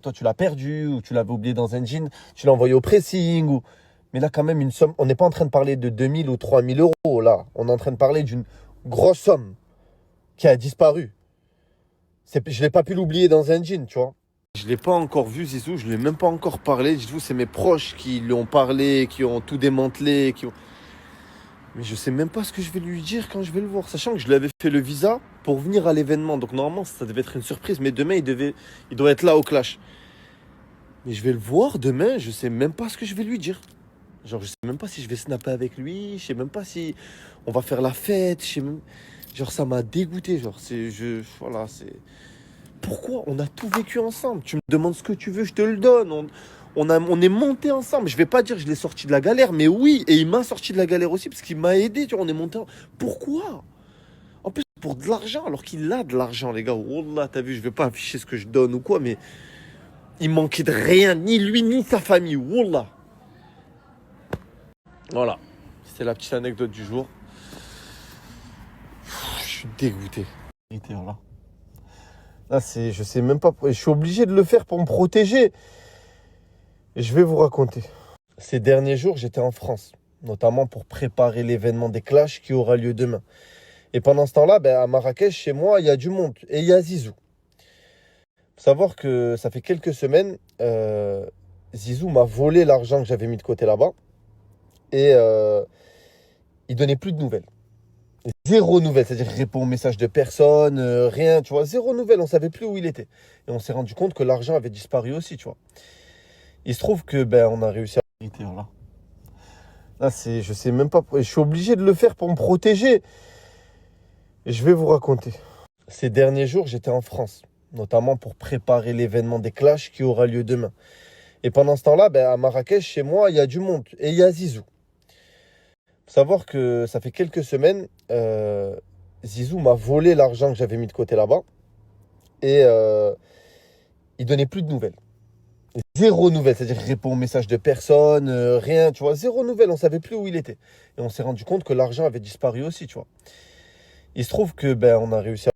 Toi, tu l'as perdu ou tu l'avais oublié dans un jean, tu l'as envoyé au pressing. Mais là, quand même, une somme. On n'est pas en train de parler de 2000 ou 3000 euros, là. On est en train de parler d'une grosse somme qui a disparu. Je l'ai pas pu l'oublier dans un jean, tu vois. Je l'ai pas encore vu, Zizou, je lui ai même pas encore parlé. Dites-vous, c'est mes proches qui lui ont parlé, qui ont tout démantelé, Mais je sais même pas ce que je vais lui dire quand je vais le voir. Sachant que je lui avais fait le visa pour venir à l'événement. Donc normalement, ça devait être une surprise. Mais demain, il doit être là au clash. Mais je vais le voir demain, je sais même pas ce que je vais lui dire. Genre, je sais même pas si je vais snapper avec lui, je sais même pas si on va faire la fête, je sais même... Genre, ça m'a dégoûté, genre, voilà, c'est... Pourquoi? On a tout vécu ensemble. Tu me demandes ce que tu veux, je te le donne. On est monté ensemble. Je vais pas dire que je l'ai sorti de la galère, mais oui, et il m'a sorti de la galère aussi parce qu'il m'a aidé, tu vois, on est monté Pourquoi? En plus, pour de l'argent, alors qu'il a de l'argent, les gars. Wallah, t'as vu, je vais pas afficher ce que je donne ou quoi, mais il manquait de rien, ni lui, ni sa famille, Wallah. Voilà, c'était la petite anecdote du jour. Je suis dégoûté. Là, je sais même pas. Je suis obligé de le faire pour me protéger. Et je vais vous raconter. Ces derniers jours, j'étais en France, notamment pour préparer l'événement des clashs qui aura lieu demain. Et pendant ce temps-là, à Marrakech, chez moi, il y a du monde. Et il y a Zizou. Faut savoir que ça fait quelques semaines, Zizou m'a volé l'argent que j'avais mis de côté là-bas. Et il donnait plus de nouvelles. Zéro nouvelle, c'est-à-dire qu'il répond aux messages de personne, rien, tu vois, zéro nouvelle, on savait plus où il était. Et on s'est rendu compte que l'argent avait disparu aussi, tu vois. Il se trouve que on a réussi à... Là, je sais même pas, je suis obligé de le faire pour me protéger. Et je vais vous raconter. Ces derniers jours, j'étais en France, notamment pour préparer l'événement des clashs qui aura lieu demain. Et pendant ce temps-là, à Marrakech, chez moi, il y a du monde. Et il y a Zizou. Faut savoir que ça fait quelques semaines, Zizou m'a volé l'argent que j'avais mis de côté là-bas. Et il donnait plus de nouvelles. Zéro nouvelle, c'est-à-dire qu'il répond aux messages de personne, rien, tu vois, zéro nouvelle, on savait plus où il était. Et on s'est rendu compte que l'argent avait disparu aussi, tu vois. Il se trouve que on a réussi à